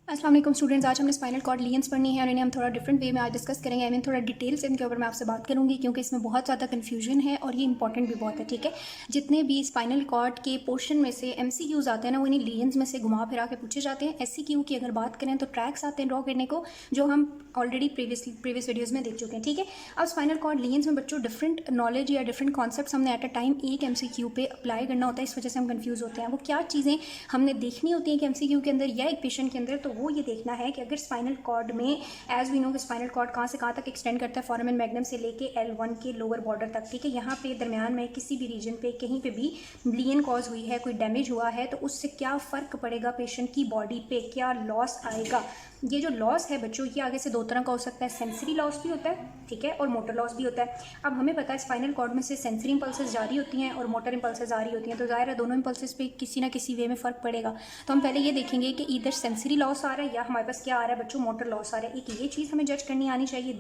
अस्सलाम वालेकुम स्टूडेंट्स। आज हमने स्पाइनल कॉर्ड लियंस पढ़नी है और इन्हें हम थोड़ा डिफरेंट वे में आज डिस्कस करेंगे। थोड़ा डिटेल से इनके ऊपर मैं आपसे बात करूंगी क्योंकि इसमें बहुत ज़्यादा कन्फ्यूजन है और ये इंपॉर्टेंट भी बहुत है। ठीक है, जितने भी स्पाइनल कॉर्ड के पोर्शन में से MCQs आते हैं ना, वो इन्हीं लियंस में से घुमा फिरा के पूछे जाते हैं। SCQ की अगर बात करें तो ट्रैक्स आते हैं ड्रॉ करने को, जो हम ऑलरेडी प्रीवियस वीडियोज़ में देख चुके हैं। ठीक है, अब स्पाइनल कॉर्ड लियंस में बच्चों डिफरेंट नॉलेज या डिफरेंट कॉन्सेप्ट हमने एट अ टाइम एक MCQ पे अप्लाई करना होता है, इस वजह से हम कन्फ्यूज़ होते हैं। वो क्या चीज़ें हमने देखनी होती हैं कि MCQ के अंदर या एक पेशेंट के अंदर, तो वो ये देखना है कि अगर स्पाइनल कॉर्ड में, एज वी नो कि स्पाइनल कॉर्ड कहाँ से कहाँ तक एक्सटेंड करता है, फोरामेन मैग्नम से लेके L1 के लोअर बॉर्डर तक। ठीक है, यहाँ पे दरमियान में किसी भी रीजन पे कहीं पे भी लियन कॉज हुई है, कोई डैमेज हुआ है, तो उससे क्या फ़र्क पड़ेगा पेशेंट की बॉडी पे, क्या लॉस आएगा। ये जो लॉस है बच्चों, ये आगे से दो तरह का हो सकता है। सेंसरी लॉस भी होता है, ठीक है, और मोटर लॉस भी होता है। अब हमें पता है स्पाइनल कॉर्ड में से सेंसरी इंपल्सेस जारी होती हैं और मोटर इंपल्सेस जारी होती हैं, तो ज़ाहिर है दोनों इंपल्सेस पे किसी ना किसी वे में फ़र्क पड़ेगा। तो हम पहले ये देखेंगे कि इधर सेंसरी लॉस आ रहा है या हमारे पास क्या आ रहा है बच्चों, मोटर लॉस आ रहा है। एक ये चीज़ हमें जज करनी आनी चाहिए।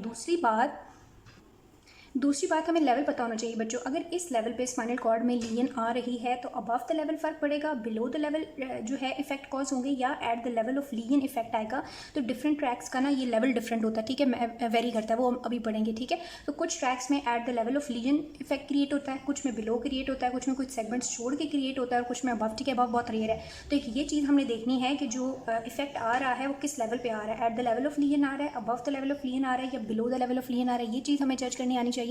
दूसरी बात हमें लेवल पता होना चाहिए बच्चों। अगर इस लेवल पे स्पाइनल कॉर्ड में लियन आ रही है तो अबव द लेवल फ़र्क पड़ेगा, बिलो द लेवल जो है इफेक्ट कॉज होंगे, या eight the level of लियन effect आएगा। तो डिफरेंट ट्रैक्स का ना ये लेवल डिफरेंट होता है। ठीक है, वेरी करता है, वो हम अभी पढ़ेंगे। ठीक है, तो कुछ ट्रैक्स में eight the level of लियन effect create होता है, कुछ में बिलो क्रिएट होता है, कुछ में कुछ सेगमेंट्स छोड़ के क्रिएट होता है, और कुछ में अबव। ठीक है, अबव बहुत रेयर है। तो एक ये चीज़ हमने देखनी है कि जो इफेक्ट आ रहा है वो किस लेवल पे आ रहा है, at the level of lien आ रहा है, above the level of lien आ रहा है, या below the level of lien आ रहा है। ये चीज़ हमें जज करनी आनी चाहिए।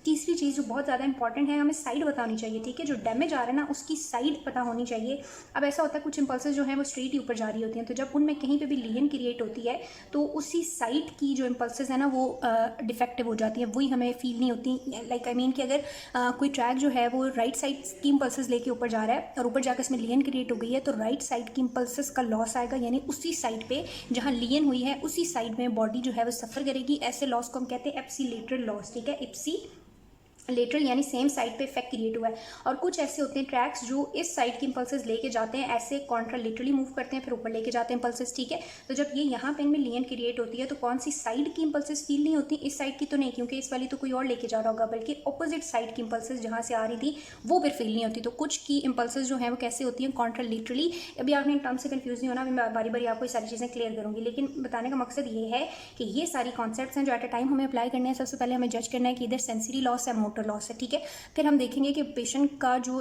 तीसरी चीज़ जो बहुत ज़्यादा इंपॉर्टेंट है, हमें साइड बतानी चाहिए। ठीक है, जो डैमेज आ रहा है ना उसकी साइड पता होनी चाहिए। अब ऐसा होता है कुछ इंपल्सेस जो हैं वो स्ट्रेट ही ऊपर जा रही होती हैं, तो जब उनमें कहीं पे भी लियन क्रिएट होती है तो उसी साइड की जो इंपल्सेस है ना वो डिफेक्टिव हो जाती है, वही हमें फील नहीं होती। लाइक आई मीन कि अगर कोई ट्रैक जो है वो राइट साइड की इंपल्सेस लेके ऊपर जा रहा है और ऊपर जाकर इसमें लियन क्रिएट हो गई है, तो राइट साइड की इंपल्सेस का लॉस आएगा, यानी उसी साइड पे जहाँ लियन हुई है उसी साइड में बॉडी जो है वो सफ़र करेगी। ऐसे लॉस को हम कहते हैं एप्सिलेटरल लॉस। ठीक है, एप्सी लेटरल यानी सेम साइड पे इफेक्ट क्रिएट हुआ है। और कुछ ऐसे होते हैं ट्रैक्स जो इस साइड की इंपल्सेस लेके जाते हैं, ऐसे कॉन्ट्रालेटरली मूव करते हैं, फिर ऊपर लेके जाते हैं इंपल्सेस। ठीक है, तो जब ये यहाँ पे इनमें लियन क्रिएट होती है तो कौन सी साइड की इंपल्सेस फील नहीं होती, इस साइड की तो नहीं, क्योंकि इस वाली तो कोई और लेके जा रहा होगा, बल्कि ऑपोजिट साइड की इंपल्सेस जहाँ से आ रही थी वो फिर फील नहीं होती। तो कुछ की इंपल्सेस जो है वो कैसे होती हैं, कॉन्ट्रालेटरली। अभी आपने इन टर्म से कंफ्यूज नहीं होना, मैं बारी बारी आपको ये सारी चीज़ें क्लियर करूँगी, लेकिन बताने का मकसद ये है कि ये सारी कॉन्सेप्ट्स हैं जो एट अ टाइम हमें अप्लाई करने हैं। सबसे पहले हमें जज करना है कि इधर सेंसरी लॉस है, मोटर लॉस है। ठीक है, फिर हम देखेंगे कि पेशेंट का जो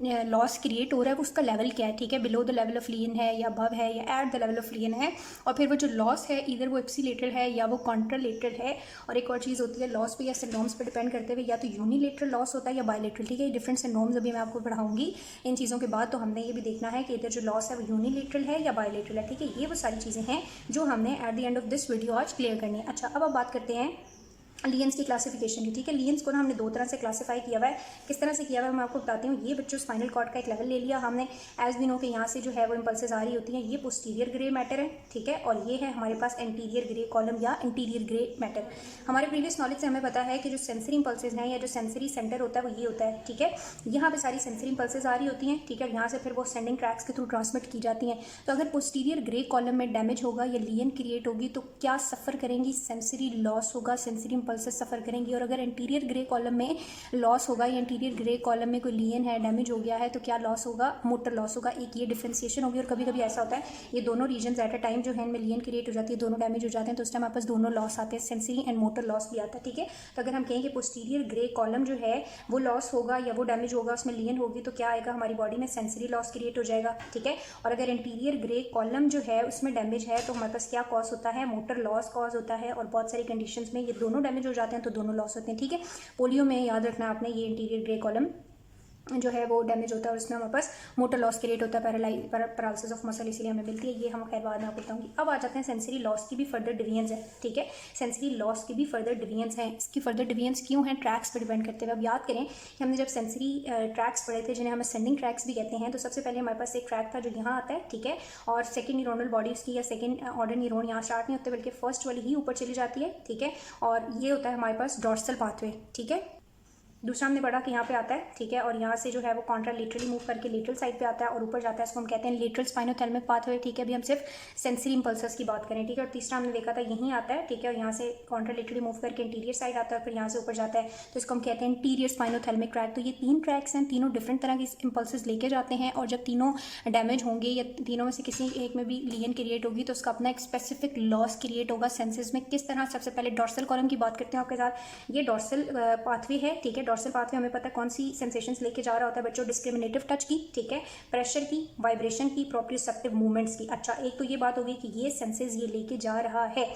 लॉस क्रिएट हो रहा है उसका लेवल क्या है। ठीक है, बिलो द लेवल ऑफ लियन है, या अबव है, या एट द लेवल ऑफ लियन है। और फिर वो जो लॉस है इधर वो एप्सिलेटरल है या वो कॉन्ट्रालेटरल है। और एक और चीज़ होती है लॉस पे या सिंड्रोम्स पे डिपेंड करते हुए, या तो यूनिलेटरल लॉस होता है या बायलेटरल। ठीक है, डिफरेंट सिंड्रोम्स अभी मैं आपको पढ़ाऊंगी इन चीज़ों के बाद। तो हमने ये भी देखना है कि इधर जो लॉस है वो यूनिलेटरल है या बायलेटरल है। ठीक है, ये वो सारी चीज़ें हैं जो हमने at the end of this video आज क्लियर करनी है। अच्छा, अब बात करते हैं लियंस की क्लासिफिकेशन की। ठीक है, लियंस को ना हमने दो तरह से क्लासीफाई किया हुआ है। किस तरह से किया हुआ है मैं आपको बताती हूँ। ये बच्चों स्पाइनल कॉर्ड का एक लेवल ले लिया हमने, एज वी नो के यहाँ से जो है वो इंपल्सेस आ रही होती हैं। ये पोस्टीरियर ग्रे मैटर है, ठीक है, और ये है हमारे पास एंटीरियर ग्रे कॉलम या एंटीरियर ग्रे मैटर। हमारे प्रीवियस नॉलेज से हमें पता है कि जो सेंसरी इंपल्सेस हैं या जो सेंसरी सेंटर होता है वो ये होता है। ठीक है, यहाँ पे सारी सेंसरी इंपल्सेस आ रही होती हैं। ठीक है, यहाँ से फिर वो सेंडिंग ट्रैक्स के थ्रू ट्रांसमिट की जाती हैं। तो अगर पोस्टीरियर ग्रे कॉलम में डैमेज होगा या लियन क्रिएट होगी तो क्या सफ़र करेंगी, सेंसरी लॉस होगा, सेंसरी इंपल्सेस सफ़र करेंगी। और अगर इंटीरियर ग्रे कॉलम में लॉस होगा या इंटीरियर ग्रे कॉलम में कोई लियन है, डैमेज हो गया है, तो क्या लॉस होगा, मोटर लॉस होगा। एक ये डिफ्रेंसिएशन होगी। और कभी कभी ऐसा होता है ये दोनों रीजन्स एट अ टाइम जो है इनमें लियन क्रिएट हो जाती है, दोनों डैमेज हो जाते हैं, तो उस टाइम आपस दोनों लॉस आते हैं, सेंसरी एंड मोटर लॉस भी आता है। ठीक है, तो अगर हम कहें कि पोस्टीरियर ग्रे कॉलम जो है वो लॉस होगा या वो डैमेज होगा, उसमें लियन होगी, तो क्या आएगा हमारी बॉडी में, सेंसरी लॉस क्रिएट हो जाएगा। ठीक है, और अगर इंटीरियर ग्रे कॉलम जो है उसमें डैमेज है तो हमारे पास क्या कॉज होता है, मोटर लॉस कॉज होता है। और बहुत सारी कंडीशंस में ये दोनों डैमेज हो जाते हैं तो दोनों लॉस होते हैं। ठीक है, पोलियो में याद रखना आपने, ये इंटीरियर ग्रे कॉलम जो है वो डैमेज होता है और उसमें हमारे पास मोटर लॉस क्रिएट होता है, पैरालिसिस ऑफ मसल इसीलिए हमें मिलती है। ये हम खैर बाद में आपको बताऊंगी। अब आ जाते हैं सेंसरी लॉस की भी फर्दर डिवीजन्स है। ठीक है, सेंसरी लॉस की भी फर्दर डिवीजन्स हैं। इसकी फर्दर डिवीजन्स क्यों हैं, ट्रैक्स पर डिपेंड करते हुए। अब याद करें कि हमने जब सेंसरी ट्रैक्स पढ़े थे जिन्हें हम असेंडिंग ट्रैक्स भी कहते हैं, तो सबसे पहले हमारे पास एक ट्रैक था जो यहाँ आता है। ठीक है, और सेकेंड न्यूरोनल बॉडी उसकी या सेकेंड ऑर्डर न्यूरोन यहाँ स्टार्ट नहीं होते बल्कि फर्स्ट वाली ही ऊपर चली जाती है। ठीक है, और ये होता है हमारे पास डॉर्सल पाथवे। ठीक है, दूसरा हमने पढ़ा कि यहाँ पे आता है, ठीक है, और यहाँ से जो है वो कॉन्ट्रालेटरली मूव करके लेटरल साइड पे आता है और ऊपर जाता है, इसको हम कहते हैं लेटरल स्पाइनोथैलेमिक पाथवे, ठीक है। अभी हम सिर्फ सेंसरी इंपल्सेस की बात करें, ठीक है। और तीसरा हमने देखा था यहीं आता है, ठीक है, और यहाँ से कॉन्ट्रालेटरली मूव करके इंटीरियर साइड आता है, फिर यहाँ से ऊपर जाता है, तो इसको हम कहते हैं इंटीरियर स्पाइनोथैलेमिक ट्रैक। तो ये 3 ट्रैक्स हैं, तीनों डिफरेंट तरह के इंपल्सेस लेके जाते हैं, और जब तीनों डैमेज होंगे या तीनों में से किसी एक में भी लीजन क्रिएट होगी तो उसका अपना एक स्पेसिफिक लॉस क्रिएट होगा सेंसेस में। किस तरह? सबसे पहले डॉर्सल कॉलम की बात करते हैं आपके साथ। ये डॉर्सल पाथवे है, ठीक है। डॉर्सल पाथवे हमें पता है कौन सी सेंसेशंस लेके जा रहा होता है बच्चों, डिस्क्रिमिनेटिव टच की, ठीक है, प्रेशर की, वाइब्रेशन की, प्रोप्रियोसेप्टिव मूवमेंट्स की। अच्छा, एक तो ये बात होगी कि ये सेंसेस ये लेके जा रहा है।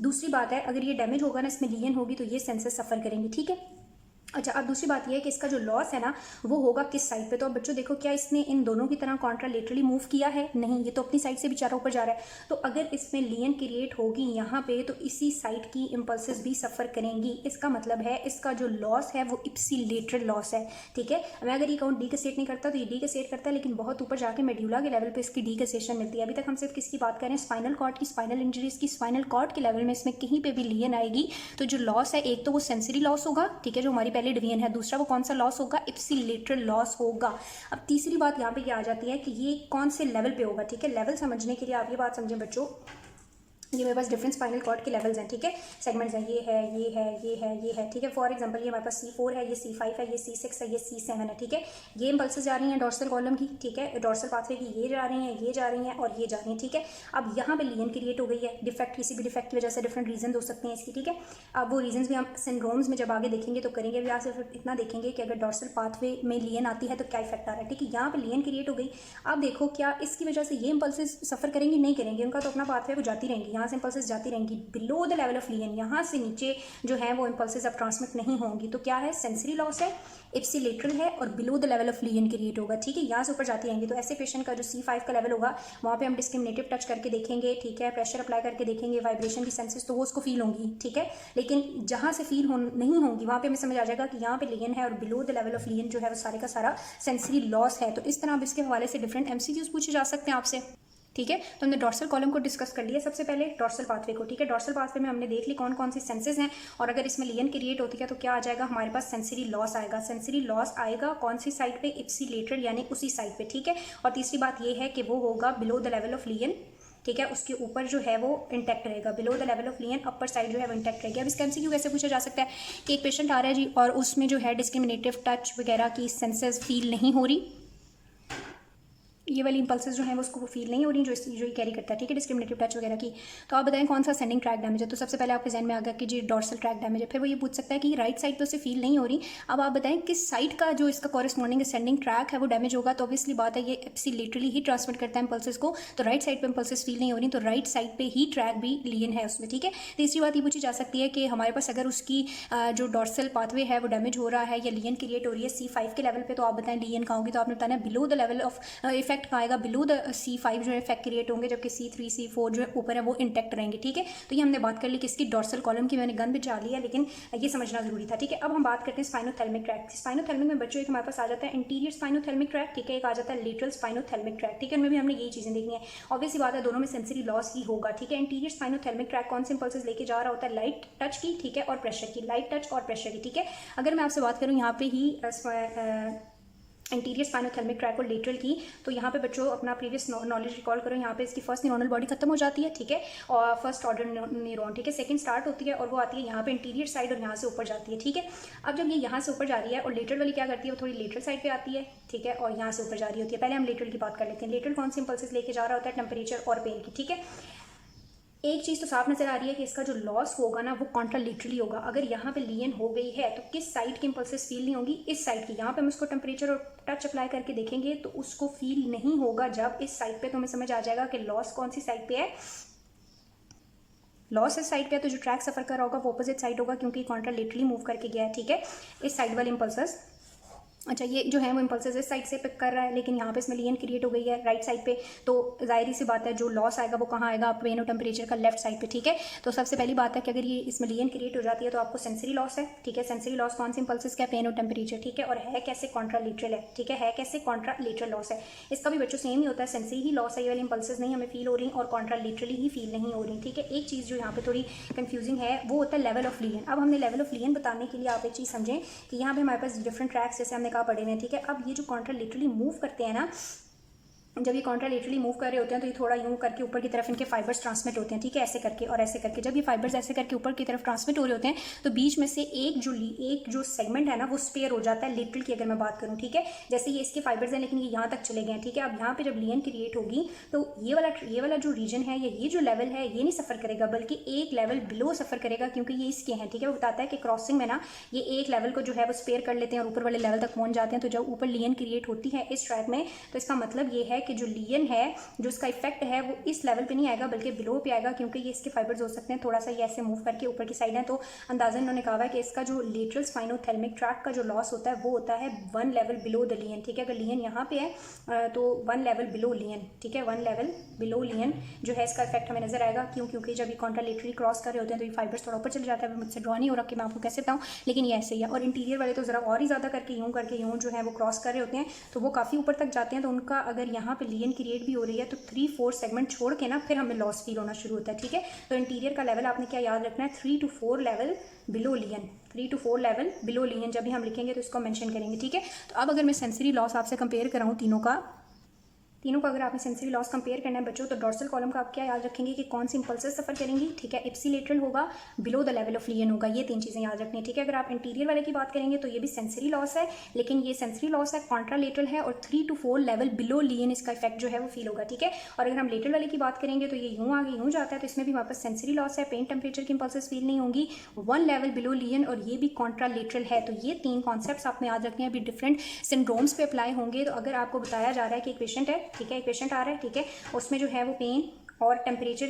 दूसरी बात है, अगर ये डैमेज होगा ना, इसमें लीजन होगी तो ये सेंसेस सफर करेंगे, ठीक है। अच्छा, अब दूसरी बात यह है कि इसका जो लॉस है ना वो होगा किस साइड पे। तो अब बच्चों देखो, क्या इसने इन दोनों की तरह कॉन्ट्रालेटरली मूव किया है? नहीं, ये तो अपनी साइड से बेचारा ऊपर जा रहा है। तो अगर इसमें लीजन क्रिएट होगी यहाँ पे तो इसी साइड की इंपल्सेस भी सफ़र करेंगी। इसका मतलब है इसका जो लॉस है वो इप्सिलेटरल लॉस है, ठीक है। मैं अगर ये काउंट डीकसेट नहीं करता तो ये डीकसेट करता है, लेकिन बहुत ऊपर जाके मेड्यूला के लेवल पर इसकी डीकसेशन मिलती है। अभी तक हम सिर्फ किसकी बात करें? स्पाइनल कॉर्ड की, स्पाइनल इंजरीज की। स्पाइनल कॉर्ड के लेवल में इसमें कहीं पर भी लीजन आएगी तो जो लॉस है, एक तो वो सेंसरी लॉस होगा, ठीक है, जो हमारी पहले डिवीजन है। दूसरा कौन सा लॉस होगा? इप्सिलेटरल लॉस होगा। अब तीसरी बात यहाँ पे ये आ जाती है कि ये कौन से लेवल पे होगा, ठीक है। लेवल समझने के लिए आप ये बात समझें बच्चों, ये मेरे पास डिफरेंट स्पाइनल कॉर्ड के लेवल्स हैं, ठीक है, सेगमेंट्स हैं, ये है, ये है, ये है, ये है, ठीक है। फॉर एग्जांपल ये हमारे पास C4 है, ये C5 है, ये C6 है, ये C7 है, ठीक है। ये इंपल्सेस जा रही हैं डॉर्सल कॉलम की, ठीक है, डॉर्सल पाथवे की, ये जा रही हैं, ये जा रही हैं और ये जा रही हैं, ठीक है। अब यहाँ पे लीजन क्रिएट हो गई है, डिफेक्ट, किसी भी डिफेक्ट की वजह से डिफरेंट रीजन हो सकते हैं इसकी, ठीक है। अब वो रीजन भी हम सिंड्रोम्स में जब आगे देखेंगे तो करेंगे। अभी यहाँ से फिर इतना देखेंगे कि अगर डॉर्सल पाथवे में लीजन आती है तो क्या इफेक्ट आ रहा है, ठीक है। यहाँ पे लीजन क्रिएट हो गई। अब देखो, क्या इसकी वजह से ये इंपल्सेस सफर करेंगी? नहीं करेंगे, उनका तो अपना पाथवे वो जाती रहेंगी, यहाँ से इंपल्सेस जाती रहेंगी below the level of legion. यहाँ से नीचे जो है वो इंपल्सेस अब ट्रांसमिट नहीं होंगी। तो क्या है? सेंसरी लॉस है, इप्सिलेटरल है और below the level of legion create होगा, ठीक है। यहाँ से ऊपर जाती रहेंगी। तो ऐसे पेशेंट का जो C5 का लेवल होगा वहाँ पे हम डिस्क्रिमिनेटिव टच करके देखेंगे, ठीक है, प्रेशर अप्लाई करके देखेंगे, वाइब्रेशन की सेंसेस तो वो उसको फील होंगी, ठीक है। लेकिन जहाँ से फील नहीं होंगी वहाँ पे हमें समझ आ जाएगा कि यहाँ पे लीजन है और below the level of legion जो है वो सारे का सारा सेंसरी लॉस है। तो इस तरह अब इसके हवाले से डिफरेंट MCQs पूछे जा सकते हैं आपसे, ठीक है। तो हमने डॉर्सल कॉलम को डिस्कस कर लिया, सबसे पहले डॉर्सल पाथवे को, ठीक है। डॉर्सल पाथवे में हमने देख ली कौन कौन सी सेंसेस हैं और अगर इसमें लीजन क्रिएट होती है तो क्या आ जाएगा हमारे पास? सेंसरी लॉस आएगा। सेंसरी लॉस आएगा कौन सी साइड पे? इप्सिलेटरल, यानी उसी साइड पे, ठीक है। और तीसरी बात ये है कि वो होगा below the level of legion, ठीक है, उसके ऊपर जो है वो इंटैक्ट रहेगा। Below the level of legion upper side जो है वो इंटैक्ट रहेगी। अब इसका MCQ कैसे पूछा जा सकता है कि एक पेशेंट आ रहा है जी और उसमें जो है डिस्क्रिमिनेटिव टच वगैरह की सेंसेस फील नहीं हो रही, ये वाली इंपल्सेस जो है वो उसको फील नहीं हो रही जो ये कैरी करता है, ठीक है, डिस्क्रिमिनेटिव टच वगैरह की। तो आप बताएं कौन सा सेंडिंग ट्रैक डैमेज है। तो सबसे पहले आपके जहन में आ गया कि जी डॉर्सल ट्रैक डैमेज है। फिर वो ये पूछ सकता है कि राइट साइड पे उसे फील नहीं हो रही। अब आप बताएं किस साइड का जो इसका कॉरेस्पॉन्डिंग सेंडिंग ट्रैक है वो डैमेज होगा। तो ऑब्वियसली बात है ये इप्सिलेटरली ही ट्रांसमिट करता है इंपल्सेस को, तो राइट साइड पर इंपल्सेस फील नहीं हो रही, तो राइट साइड पर ही ट्रैक भी लीजन है उसमें, ठीक है। तीसरी बात ये पूछी जा सकती है कि हमारे पास अगर उसकी जो डॉर्सल पाथवे है वो डैमेज हो रहा है या लीजन क्रिएट हो रही है C5 के लेवल पे, तो आप बताएं लीजन कहाँ होगी। तो आपने बताना below the level of effect कहाँ आएगा? बिलो द C5 जो है इफेक्ट क्रिएट होंगे, जबकि C3 C4 जो है ऊपर है वो इंटैक्ट रहेंगे, ठीक है। तो ये हमने बात कर ली किसकी? डॉर्सल कॉलम की। मैंने गन भी जा ली है लेकिन ये समझना जरूरी था, ठीक है। अब हम बात करते हैं स्पाइनोथैलेमिक ट्रैक। स्पाइनोथैलेमिक में बच्चों एक हमारे पास आ जाता है इंटीरियर स्पाइनोथैलेमिक ट्रैक, ठीक है, एक आ जाता है लेटरल स्पाइनोथैलेमिक ट्रैक, ठीक है। उनमें भी हमने यही चीजें देखनी है। ऑब्वियसली बात है दोनों में सेंसरी लॉस ही होगा, ठीक है। इंटीरियर स्पाइनोथैलेमिक ट्रैक कौन से इंपल्सेस लेके जा रहा होता है? लाइट टच की, ठीक है, और प्रेशर की, लाइट टच और प्रेशर की, ठीक है। अगर मैं आपसे बात करूँ यहाँ पे ही इंटीरियर स्पाइनोथैलेमिक ट्रैक और लेटरल की, तो यहाँ पे बच्चों अपना प्रीवियस नॉलेज रिकॉल करो। यहाँ पे इसकी फर्स्ट न्यूरोनल बॉडी खत्म हो जाती है, ठीक है, और फर्स्ट ऑर्डर न्यूरॉन, ठीक है, सेकंड स्टार्ट होती है और वो आती है यहाँ पे इंटीरियर साइड और यहाँ से ऊपर जाती है, ठीक है। अब जब ये यहाँ से ऊपर जा रही है और लेटरल वाली क्या करती है, वो थोड़ी लेटरल साइड पे आती है, ठीक है, और यहाँ से ऊपर जा रही होती है। पहले हम लेटरल की बात कर लेते हैं। लेटरल कौन से इंपल्सेस लेके जा रहा होता है? टेम्परेचर और पेन की, ठीक है। एक चीज़ तो साफ नजर आ रही है कि इसका जो लॉस होगा ना वो कॉन्ट्रालेटरली होगा। अगर यहाँ पे लीजन हो गई है तो किस साइड की इंपल्सेस फील नहीं होगी? इस साइड की। यहाँ पे हम उसको टेम्परेचर और टच अप्लाई करके देखेंगे तो उसको फील नहीं होगा जब इस साइड पे, तो हमें समझ आ जाएगा कि लॉस कौन सी साइड पे है? लॉस इस साइड पे है, तो जो ट्रैक सफर कर रहा होगा वो अपोजिट साइड होगा क्योंकि कॉन्ट्रालेटरली मूव करके गया है, ठीक है। इस साइड वाले इंपल्सेस अच्छा, ये जो है वो इम्पल्सेस इस साइड से पिक कर रहा है, लेकिन यहाँ पे इसमें लियन क्रिएट हो गई है राइट साइड पे, तो जाहिर सी बात है जो लॉस आएगा वो कहाँ आएगा, पेन और टेम्परेचर का लेफ्ट साइड पे, ठीक है। तो सबसे पहली बात है कि अगर ये इसमें लियन क्रिएट हो जाती है तो आपको सेंसरी लॉस है, ठीक है। सेंसरी लॉस कौन से इम्पल्सेस का, पेन और टेम्परेचर, ठीक है। और है कैसे, कॉन्ट्रालेटरल है, ठीक है कैसे, कॉन्ट्रालेटरल लॉस है। इसका भी बच्चों सेम ही होता है, सेंसरी ही लॉस है, ये वाली इम्पल्सेस नहीं हमें फील हो रही और कॉन्ट्रालेटरली ही फील नहीं हो रही, ठीक है। एक चीज़ जो यहाँ पे थोड़ी कंफ्यूजिंग है वो होता है लेवल ऑफ लियन। अब हमने लेवल ऑफ लियन बताने के लिए आप एक चीज़ समझें कि यहाँ पे हमारे पास डिफरेंट ट्रैक्स जैसे हमने कहा पड़े हैं, ठीक है। अब ये जो कॉन्ट्रालेटरली मूव करते हैं ना, जब ये कॉन्ट्रालेटरली मूव कर रहे होते हैं तो ये थोड़ा यूं करके ऊपर की तरफ इनके फाइबर्स ट्रांसमिट होते हैं, ठीक है, ऐसे करके और ऐसे करके। जब ये फाइबर्स ऐसे करके ऊपर की तरफ ट्रांसमिट हो रहे होते हैं तो बीच में से एक जो सेगमेंट है ना वो स्पेयर हो जाता है, लेटरल की अगर मैं बात करूँ, ठीक है। जैसे ये इसके फाइबर्स हैं लेकिन ये यहाँ तक चले गए हैं, ठीक है। अब यहाँ पे जब लियन क्रिएट होगी तो ये वाला जो रीजन है या ये जो लेवल है ये नहीं सफ़र करेगा बल्कि एक लेवल बिलो सफ़र करेगा, क्योंकि ये इसके हैं, ठीक है। वो बताता है कि क्रॉसिंग में ना ये एक लेवल को जो है वो स्पेयर कर लेते हैं और ऊपर वाले लेवल तक पहुँच जाते हैं। तो जब ऊपर लियन क्रिएट होती है इस ट्रैक में तो इसका मतलब ये है कि जो लियन है जो इसका इफेक्ट है वो इस लेवल पे नहीं आएगा बल्कि बिलो पे आएगा, क्योंकि ये इसके फाइबर्स हो सकते हैं थोड़ा सा ये ऐसे मूव करके ऊपर की साइड है। तो अंदाज़ा इन्होंने कहा है कि इसका जो लेटरल स्पाइनोथैलेमिक ट्रैक्ट का जो लॉस होता है वो होता है 1 लेवल बिलो द लियन, ठीक है। अगर लियन यहाँ पे है तो 1 लेवल बिलो लियन, ठीक है, 1 लेवल बिलो लियन जो है इसका इफेक्ट हमें नजर आएगा। क्यों, क्योंकि जब ये कॉन्ट्रालेटरली क्रॉस कर रहे होते हैं तो ये फाइबर्स थोड़ा ऊपर चले जाता है। मुझसे ड्रॉ नहीं हो रहा कि मैं आपको कैसे बताऊँ, लेकिन ये ऐसे ही है। और इंटीरियर वाले तो ज़रा और ही ज़्यादा करके यूँ जो है वो क्रॉस कर रहे होते हैं तो वो काफ़ी ऊपर तक जाते हैं। तो उनका अगर यहाँ पे लियन क्रिएट भी हो रही है तो 3-4 सेगमेंट छोड़ के ना फिर हमें लॉस फील होना शुरू होता है, ठीक है। तो इंटीरियर का लेवल आपने क्या याद रखना है, 3 to 4 level below lien, 3 to 4 level below lien जब भी हम लिखेंगे तो इसको मेंशन करेंगे, ठीक है। तो अब अगर मैं सेंसरी लॉस आपसे कंपेयर कराऊँ तीनों का अगर आपने सेंसरी लॉस कंपेयर करना है बच्चों तो डॉर्सल कॉलम का आप क्या याद रखेंगे कि कौन सी इंपल्सेस सफ़र करेंगी, ठीक है। इप्सिलेटरल होगा, बिलो द लेवल ऑफ लियन होगा, ये 3 चीज़ें याद रखनी है, ठीक है। अगर आप इंटीरियर वाले की बात करेंगे तो ये भी सेंसरी लॉस है, लेकिन ये सेंसरी लॉस है कॉन्ट्रालेटरल है और 3 to 4 लेवल बिलो लियन इसका इफेक्ट जो है वो फील होगा, ठीक है। और अगर हम लेटरल वाले की बात करेंगे तो ये यूँ आगे यूँ जाता है तो इसमें भी हमारे पास सेंसरी लॉस है, पेन टेम्परेचर की इंपल्सेस फील नहीं होंगी, 1 लेवल बिलो लियन और ये भी कॉन्ट्रालेटरल है। तो ये 3 कॉन्सेप्ट्स आपने याद रखने हैं, अभी डिफरेंट सिंड्रोम्स पे अप्लाई होंगे। तो अगर आपको बताया जा रहा है कि एक पेशेंट है, ठीक है, एक पेशेंट आ रहा है, ठीक है, उसमें जो है वो पेन और टेम्परेचर